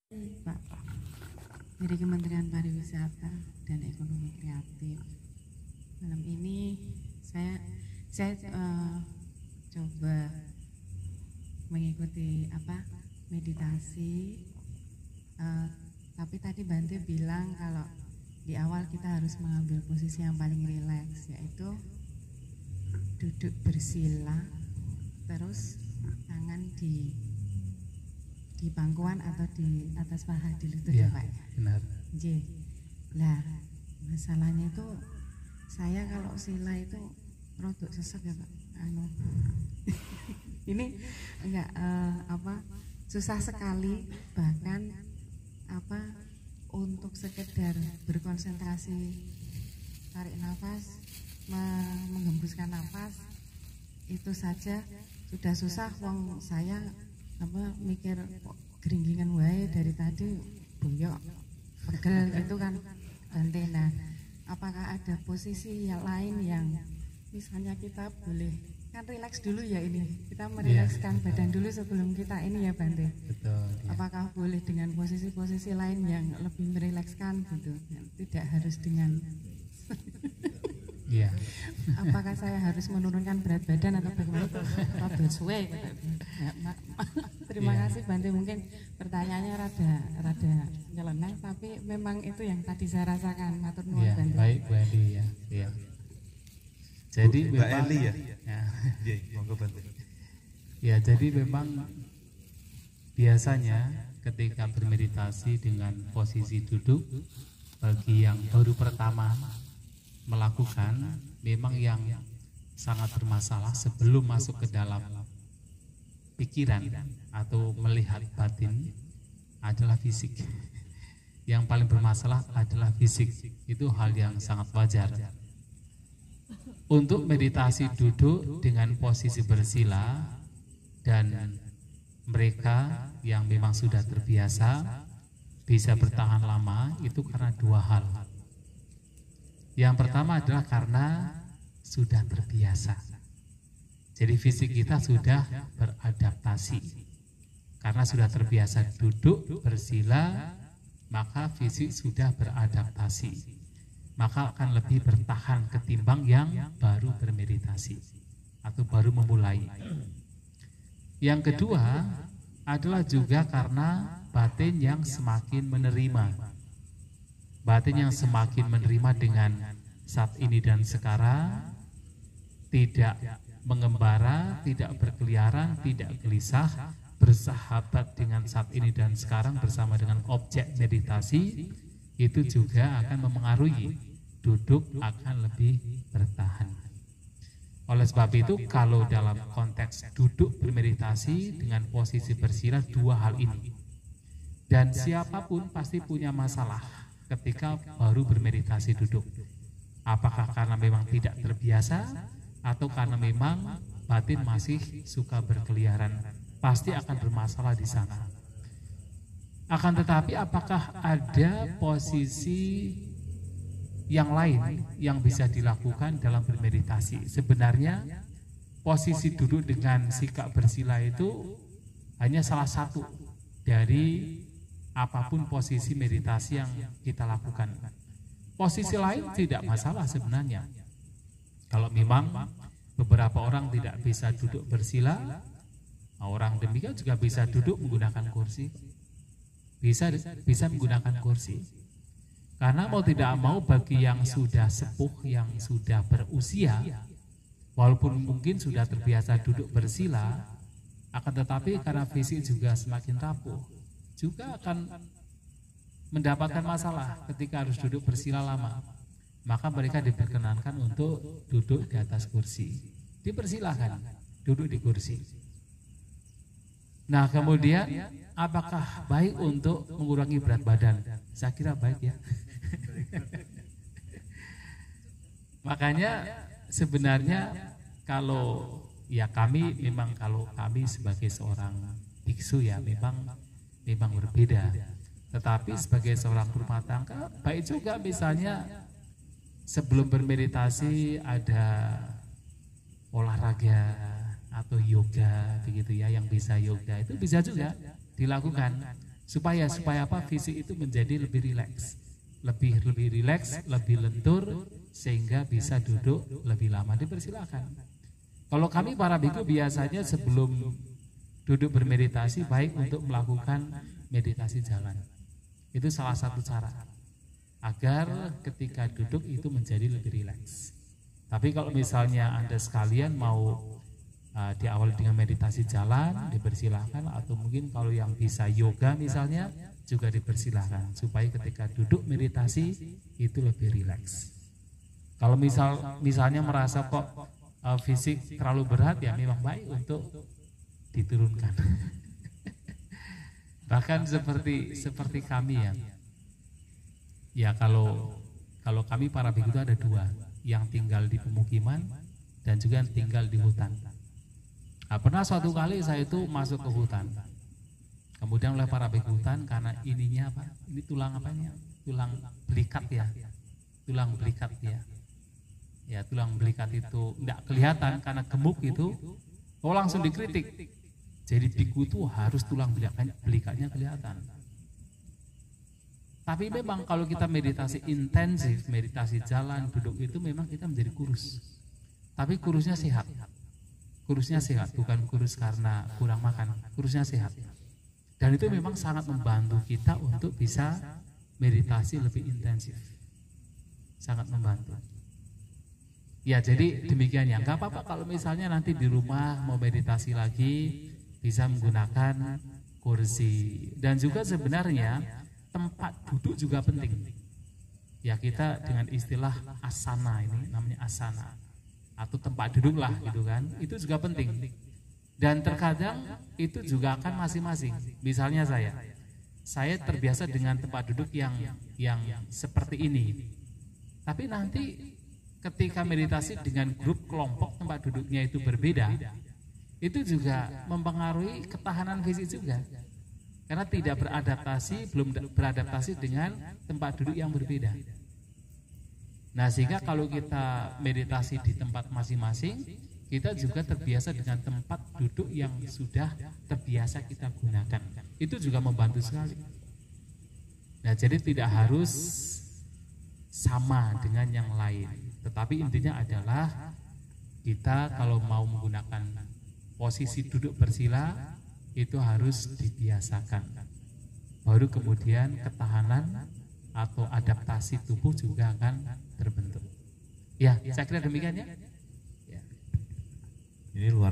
Pak, dari Kementerian Pariwisata dan Ekonomi Kreatif. Malam ini saya coba mengikuti meditasi. Tapi tadi Bante bilang kalau di awal kita harus mengambil posisi yang paling rileks, yaitu duduk bersila, terus tangan di pangkuan atau di atas paha di lutut ya Pak. Benar. J. Lah masalahnya itu saya kalau sila itu rodok sesek ya Pak. Ini enggak susah sekali, bahkan untuk sekedar berkonsentrasi tarik nafas, menghembuskan nafas itu saja sudah susah. Wong saya mikir geringgingan wae dari tadi boyok pegel gitu kan Bante. Nah, apakah ada posisi yang lain yang misalnya kita boleh kan rileks dulu ya, ini kita merilekskan badan dulu sebelum kita ini ya Bante. Betul. Apakah boleh dengan posisi-posisi lain yang lebih merilekskan gitu, tidak harus dengan Iya. apakah saya harus menurunkan berat badan atau bagaimana? Rada suwe gitu. Terima kasih Bante, mungkin pertanyaannya rada nyeleneh, tapi memang itu yang tadi saya rasakan. Matur nuwun Bante. Baik Bu Edi ya. Iya. Jadi Mbak memang Eli ya. Ya, Monggo Bante. ya, jadi memang biasanya ketika bermeditasi dengan posisi duduk, bagi yang baru pertama melakukan, memang yang sangat bermasalah sebelum masuk ke dalam pikiran atau melihat batin adalah fisik. Yang paling bermasalah adalah fisik. Itu hal yang sangat wajar. Untuk meditasi duduk dengan posisi bersila, dan mereka yang memang sudah terbiasa bisa bertahan lama, itu karena dua hal. Yang pertama adalah karena sudah terbiasa. Jadi fisik kita sudah beradaptasi. Karena sudah terbiasa duduk bersila, maka fisik sudah beradaptasi. Maka akan lebih bertahan ketimbang yang baru bermeditasi atau baru memulai. Yang kedua adalah juga karena batin yang semakin menerima. Batin yang semakin menerima dengan saat ini dan sekarang, tidak mengembara, tidak berkeliaran, tidak gelisah, bersahabat dengan saat ini dan sekarang bersama dengan objek meditasi, itu juga akan memengaruhi duduk akan lebih bertahan. Oleh sebab itu, kalau dalam konteks duduk bermeditasi dengan posisi bersila, dua hal ini, dan siapapun pasti punya masalah ketika baru bermeditasi duduk. Apakah karena memang tidak terbiasa atau karena memang batin masih suka berkeliaran, pasti akan bermasalah di sana. Akan tetapi apakah ada posisi yang lain yang bisa dilakukan dalam bermeditasi? Sebenarnya posisi duduk dengan sikap bersila itu hanya salah satu dari apapun posisi meditasi yang kita lakukan. Posisi lain tidak masalah sebenarnya. Kalau memang beberapa orang tidak bisa duduk bersila, orang demikian juga bisa duduk menggunakan kursi. Bisa menggunakan kursi. Karena mau tidak mau bagi yang sudah sepuh, yang sudah berusia, walaupun mungkin sudah terbiasa duduk bersila, akan tetapi karena fisik juga semakin rapuh, juga akan mendapatkan masalah ketika harus duduk bersila lama. Maka mereka diperkenankan untuk duduk di atas kursi. Dipersilahkan duduk di kursi. Nah, kemudian apakah baik untuk mengurangi berat badan? Saya kira baik ya. Makanya sebenarnya kalau kami sebagai seorang biksu ya memang berbeda. Tetapi sebagai seorang rumah tangga baik juga misalnya sebelum bermeditasi ada olahraga atau yoga begitu ya, yang bisa yoga itu bisa juga dilakukan. Supaya apa? Fisik itu menjadi lebih rileks. Lebih rileks, lebih lentur, sehingga bisa duduk lebih lama. Dipersilakan. Kalau kami para biku biasanya sebelum duduk bermeditasi baik untuk melakukan meditasi jalan. Itu salah satu cara agar ketika duduk itu menjadi lebih rileks. Tapi kalau misalnya Anda sekalian mau diawali dengan meditasi jalan, dipersilahkan, atau mungkin kalau yang bisa yoga misalnya juga dipersilahkan supaya ketika duduk meditasi itu lebih rileks. Kalau misalnya merasa kok fisik terlalu berat, ya memang baik untuk diturunkan. Bahkan seperti kami ya kalau kami para biku itu ada dua, yang tinggal di pemukiman dan juga yang tinggal di hutan. Pernah suatu kali saya itu masuk ke hutan, kemudian oleh para biku hutan, karena ininya apa? Ini tulang apanya? Tulang belikat ya. Tulang belikat ya. Ya, tulang belikat itu tidak kelihatan karena gemuk itu. Langsung dikritik. Jadi biku itu harus tulang belikatnya kelihatan. Tapi memang kalau kita meditasi intensif, meditasi jalan, duduk itu memang kita menjadi kurus. Tapi kurusnya sehat. Kurusnya sehat, bukan kurus karena kurang makan, kurusnya sehat. Dan itu memang sangat membantu kita untuk bisa meditasi lebih intensif. Sangat membantu. Ya, jadi demikian ya. Gak apa-apa kalau misalnya nanti di rumah mau meditasi lagi, bisa menggunakan kursi. Dan juga sebenarnya tempat duduk juga penting. Ya, kita dengan istilah asana, ini namanya asana, atau tempat duduk lah gitu kan, itu juga penting. Dan terkadang itu juga akan masing-masing. Misalnya saya terbiasa dengan tempat duduk yang seperti ini. Tapi nanti ketika meditasi dengan grup kelompok tempat duduknya itu berbeda, itu juga mempengaruhi ketahanan fisik juga. Karena tidak belum beradaptasi dengan tempat duduk yang berbeda. Nah, sehingga kalau kita meditasi di tempat masing-masing, kita juga terbiasa dengan tempat duduk yang sudah terbiasa kita gunakan. Itu juga membantu sekali. Nah, jadi tidak harus sama dengan yang lain. Tetapi intinya adalah kita kalau mau menggunakan posisi duduk bersila, itu harus dibiasakan. Baru kemudian ketahanan atau adaptasi tubuh juga akan terbentuk. Ya, saya kira demikian ya. Ini luar